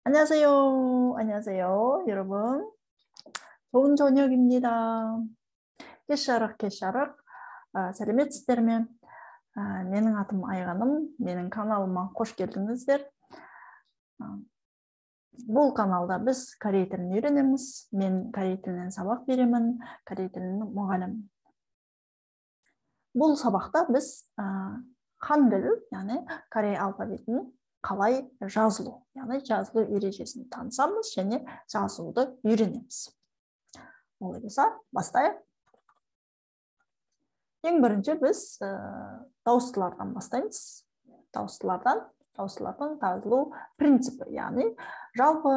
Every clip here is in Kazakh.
안녕하세요. 안녕하세요, 여러분. 좋은 저녁입니다. кеш жарық. Сәлеметсіздер ме? Менің атым Айғаным, менің каналыма қош келдіңіздер. Бұл каналда біз корей тілін үйренеміз. Мен корей тілінен сабақ беремін, корей тілінің мұғалімі. Бұл сабақта біз хангыл, яғни корей алфавитінің қалай жазылу, яғни жазылу ережесін танысамыз және жазуды үйренеміз. Олай болса, бастайық. Ең бірінші біз дауыстылардан бастаймыз. Дауыстылардан жазылу принципі, яғни жалпы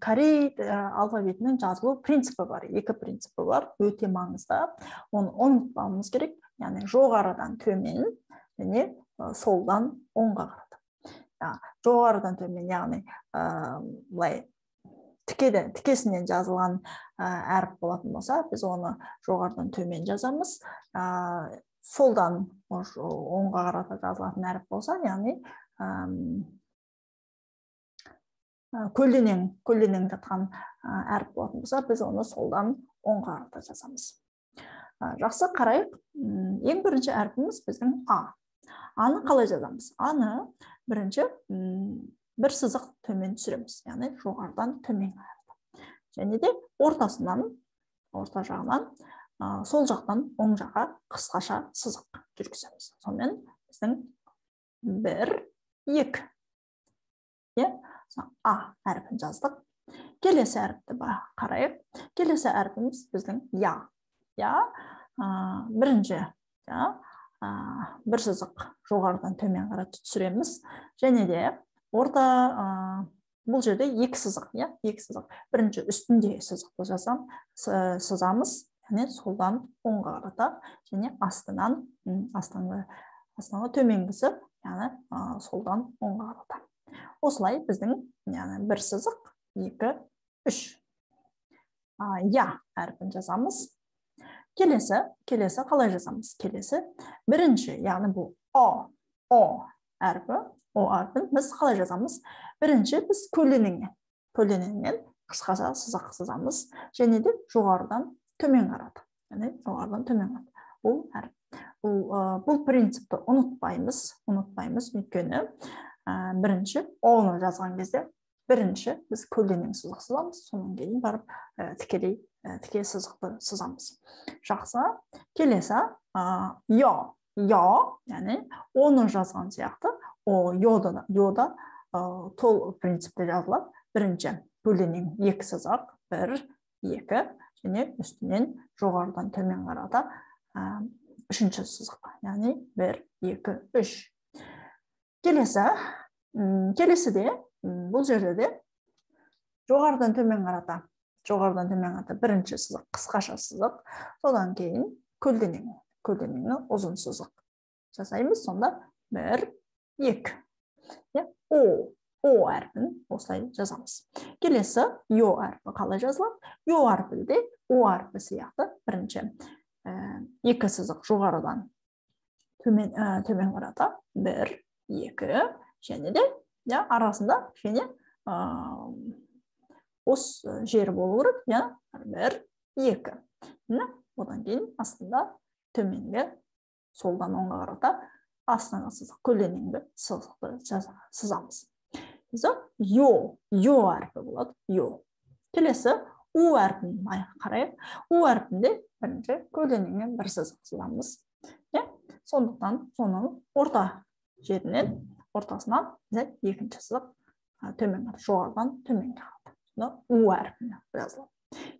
корей алфавитінің жазылу принципі бар. Екі принципі бар, өте маңызды. Оны ұмытпауымыз керек, яғни жоғарыдан төмен және солдан оңға қарата. Жоғарыдан төмен, яғни былай тікесінен жазылған әріп болатын болса, біз оны жоғарыдан төмен жазамыз. Солдан оңға қарата жазылатын әріп болса, яғни көлденең жатқан әріп болатын болса, біз оны солдан оңға қарата жазамыз. Жақсы, қарайық. Ең бірінші әріпіміз біздің А. Аны қалай жазамыз? Аны бірінші бір сызық төмен түсіреміз, яғни жоғарыдан төмен қарата. Және де орта жағынан сол жақтан оң жаққа қысқаша сызық жүргіземіз. Сонымен біздің 1, 2. А әріпін жаздық. Келесі әріпті қарайық. Келесі әріпіміз біздің Я. Бірінші бір сызық жоғарыдан төмен қарата түсіреміз. Және де бұл жерде екі сызық. Бірінші үстінде сызықты сызамыз, яғни солдан оңға қарата, және астыңғы төменгісі, яғни солдан оңға қарата. Осылай біздің бір сызық, 2, 3. Я әріпін жазамыз. Келесі қалай жазамыз? Келесі бірінші, яғни бұл О әріпін біз қалай жазамыз? Бірінші біз көлденеңнен қысқаша сызық сызамыз, және де жоғарыдан төмен қарата. Бұл әріп. Бұл принципті ұмытпаймыз, өйткені бірінші О-ны жазған кезде бірінші біз көлденең сызық сызамыз, содан кейін барып тіке сызықты сызамыз. Жақсы. Келесі Йо, яғни оны жазған сияқты, Йода тол принципте жазылады. Бірінші көлденең екі сызық, 1, 2, және үстінен жоғарыдан төмен қарата үшінші сызық, яғни 1, 2, 3. Келесіде бұл жерде де жоғарыдан төмен қарата бірінші сызық, қысқаша сызық, содан кейін көлденеңі ұзын сызық жасаймыз. Сонда 1, 2. О әрпін осылай жазамыз. Келесі Йо әрпі қалай жазылады? Йо әрпіде О әрпі сияқты бірінші екі сызық жоғарыдан төмен қарата 1, 2, және де арасында және ос жері болу керек, 1, 2. Одан кейін астында төменгі солдан оңға қарата астыңғы сызық, көлденеңгі сызықты сызамыз. Йо әрпі болады. Келесі У әрпін қарайық. У әрпінде бірінші көлденеңнен бір сызық сызамыз. Сондықтан соның ортасынан екінші сызық жоғарыдан төменге қарата. У әрпіне жазылады.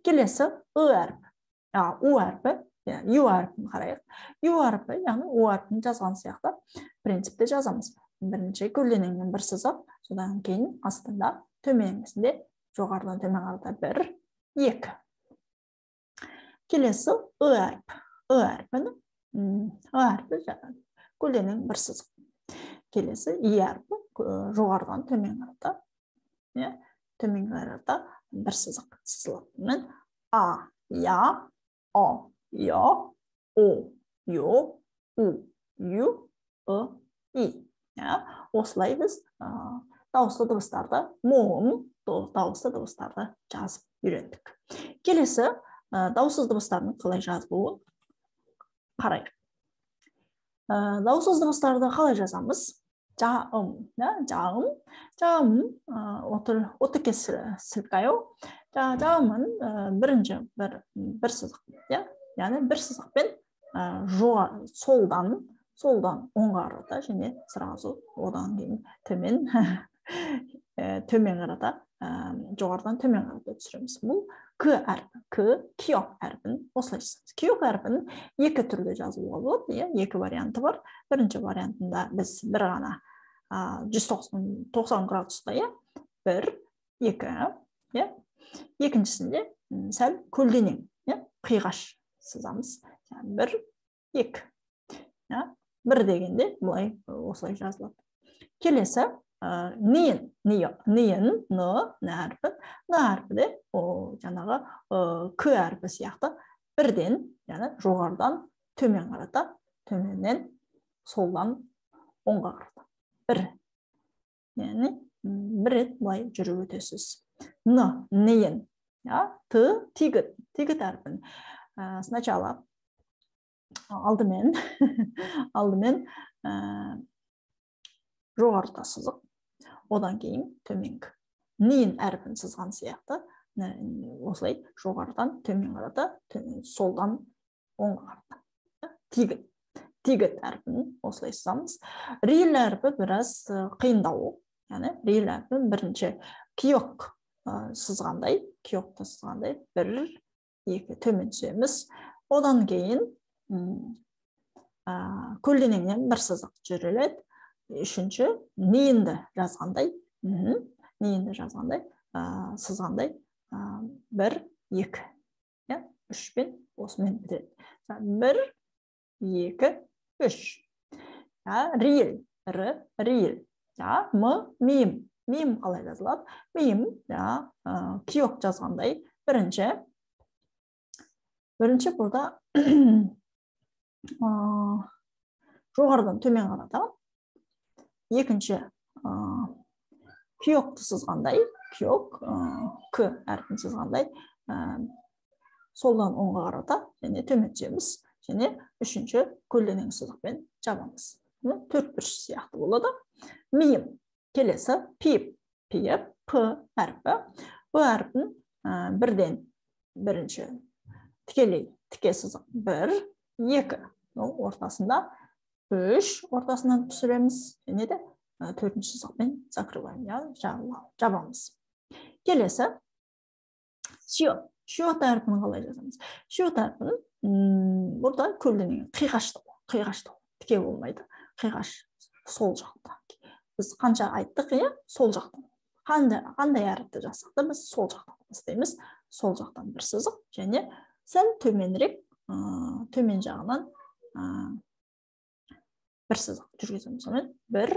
Келесі Ü әрпі. У әрпі, Ю әрпін қарайық. Ю әрпі, яғни У әрпін жазған сияқты принципте жазамыз. Бірінші көлденеңнен бір сызық, содан кейін астында төменгісінде жоғарыдан төмен қарата 1, 2. Келесі Ü әрпі көлденең бір сызық. Келесі И әрпі жоғарыдан төмен қарата бір сызық сызылады. А, Я, О, Йо, О, Ю, У, Ю, И. Осылай біз дауысты дыбыстарды, моң дауысты дыбыстарды жазып үйрендік. Келесі дауыссыз дыбыстардың қалай жазылуын қарайық. Дауыссыз дыбыстарды қалай жазамыз? 자음, 자음 어떻게 쓸까요? 자, 자음은 бірінші бір сызық, яғни бір сызықпен солдан оңға қарата және сразу одан кейін төмен қарата, жоғарыдан төмен қарата түсіреміз. Бұл к әрпі, киок әрпін осылай жазамыз. Киок әрпін екі түрде жазуға болады, екі варианты бар. Бірінші вариантында біз бір ғана 190 градуста, бір, екі, екіншісінде сәл көлденең, қиғаш сызамыз. Бір, екі. Бір дегенде бұлай осылай жазылады. Келесі ниын, әрпі де жаңағы к әрпі сияқты бірден, жоғарыдан төмен қарата, төменнен солдан оңға қарата. Бір, бір рет бұлай жүріп өтесіз. Ниын, тигіт әрпін. Сначала алдымен жоғарыда сызық, одан кейін төменгі. Ниын әрпін сызған сияқты, осылай жоғарыдан төмен қарата, солдан оңға қарата. Тигіт әрпін осылай сызамыз. Рил әрпі біраз қиындау. Рил әрпін бірінші киок сызғандай, бір, екі төмен түсеміз. Одан кейін көлденеңнен бір сызық жүріледі. Үшінші ниынды жазғандай, сызғандай, бір, екі. Үшпен осымен бітеді. Бір, екі, үш. Рил, рил. Мим қалай жазылады? Мим, киок жазғандай. Бірінші burada жоғарыдан төмен қарата. Екінші киокты сызғандай, киок, к әрпін сызғандай, солдан оңға қарата, және төмен түсеміз. Және үшінші көлденең сызықпен жабамыз. Төрт бұрыш сияқты болады. Мим, келесі пип, п әрпі. Бұл әрпін бірден бірінші тіке сызық. Бір, екі, ортасында, үш, ортасынан түсіреміз. Және де төртінші сызықпен закрываем, жабамыз. Келесі счет әрпін қалай жазамыз? Счет әрпін burada көлденең қиғаштау, тіке болмайды. Қиғаш сол жақта. Біз қанша айттық, сол жақтан. Қандай әріпті жасақ та біз сол жақтан бастаймыз. Сол жақтан бір сызық, және сәл төменірек, төмен жағынан бір сызық жүргіземіз. Бір,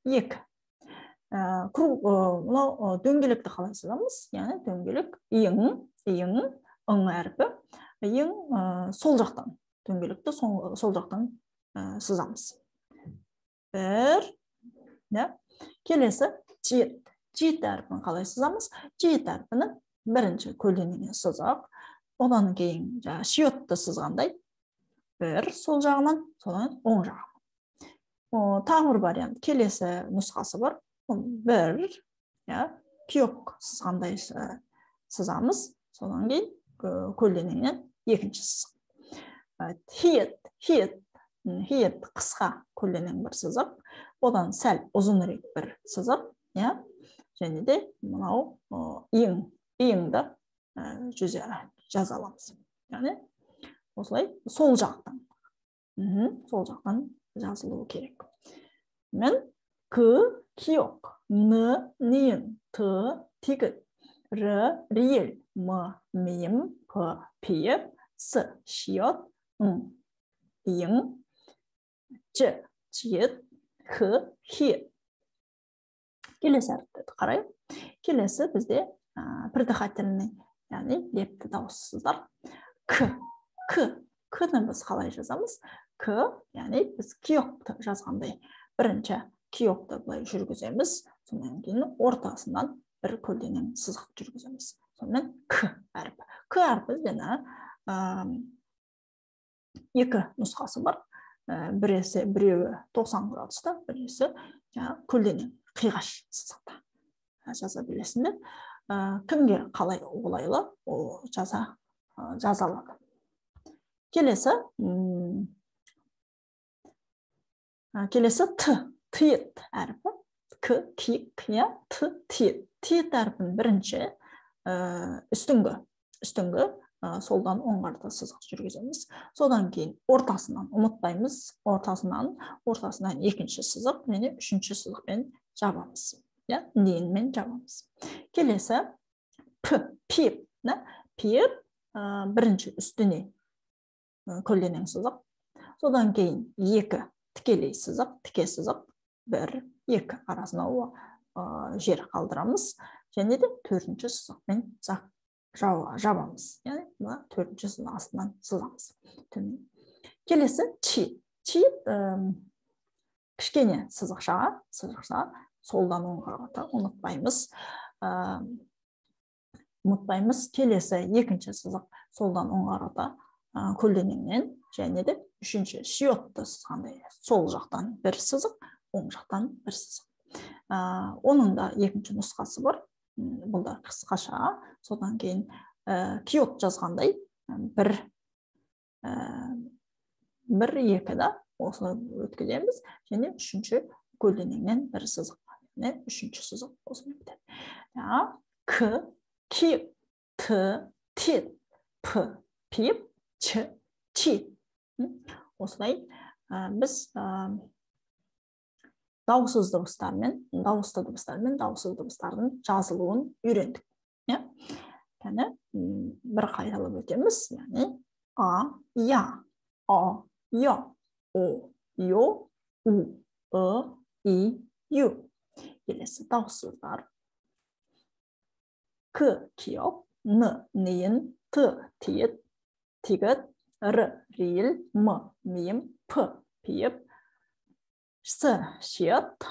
екі. Дөңгелекті қалай сызамыз? Яғни дөңгелек иың әрпі. Иың сол жақтан, дөңгелекті сол жақтан сызамыз. Бір, келесі жет әрпін қалай сызамыз? Жет әрпіні бірінші көлденеңе сызық, одан кейін счетті сызғандай, бір сол жағынан, содан оң жағынан. Тағы бір вариант, келесі нұсқасы бар. Бір, киок сызғандай сызамыз, содан кейін көлденеңнен екінші сызық. Хиет қысқа көлденең бір сызық, одан сәл ұзынырек бір сызық, және де мынау иыңды жазаламыз. Яғни осылай сол жақтан жазылуы керек. Мен киок, ниын, тигіт, рил, мим, пип, счет, иың, жет, хит. Келесі әріптерді қарайық. Келесі бізде придыхательный, яғни лепті дауыссыздар. К-ны біз қалай жазамыз? К, яғни біз киокты жазғандай. Бірінші киокты былай жүргіземіз. Сонан кейін ортасынан бір көлденең сызық жүргіземіз. Сонымен к әрпі. К әрпі екі нұсқасы бар. Біреуі 90 градуста, біресі көлденең қиғаш сызықта жаза білесіңдер. Кімге қалай олайлы ол жазалады. Келесі т, тиет әрпі. К, ки, кия, т, тиет. Тиет әрпін бірінші үстіңгі солдан оң қарата сызық жүргіземіз. Содан кейін ортасынан ұмытпаймыз. Ортасынан екінші сызық, және үшінші сызықпен жабамыз. Дейінмен жабамыз. Келесі пип. Пип бірінші үстіне көлденең сызық. Содан кейін екі тікелей сызық, тіке сызық, бір, екі арасына жер қалдырамыз. Және де төртінші сызықпен жабамыз. Яғни төртінші сызық астынан сызамыз. Келесі чит кішкене сызықшаға солдан оң қарата ұмытпаймыз. Келесі екінші сызық солдан оң қарата көлденеңнен, және де үшінші шиотты сызғандай сол жақтан бір сызық, оң жақтан бір сызық. Оның да екінші нұсқасы бар. Бұл да қысқаша. Содан кейін киот жазғандай бір екі да осыны өткіземіз, және үшінші көлденеңнен бір сызық. Үшінші сызық осыны бітеді. К, ки, т, тит, п, пип, ч, чи. Осылай біз дауыссыз дыбыстармен, дауысты дыбыстармен, дауыссыз дыбыстардың жазылуын үйрендік. Бір қайталап өтеміз. А, я, о, yo, о, yo, у, и, ю. Келесі дауыссыздар. К, киок, н, нейін, т, тиет, тигіт, р, рил, м, миім, п, пиіп, с, шиет,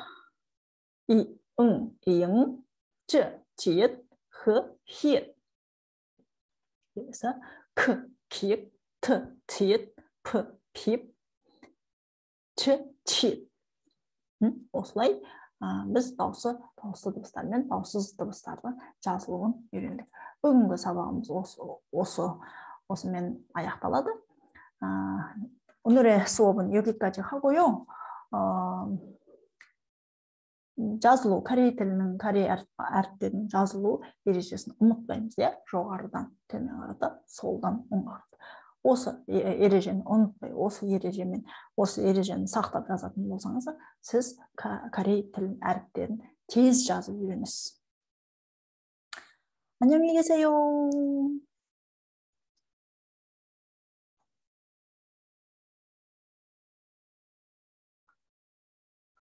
и, ың, иың, ч, чиет, х, хиет. Келесі к, киік, т, тиет, п, пиіп, ч, чиет. Осылай біз дауысты дыбыстармен дауыссыз дыбыстарды жазылуын үйрендік. Бүгінгі сабағымыз осымен аяқталады. 오늘의 수업은 여기까지 하고요. жазылу, корей тілінің, корей әріптерінің жазылу ережесін ұмытпаймыз. Жоғарыдан төмен қарата, солдан оң қарата. Осы ережені ұмытпай, осы ережені сақтап жазатын болсаңыз, сіз корей тіл әріптерін тез жазып үйренесіз. 안녕히 계세요.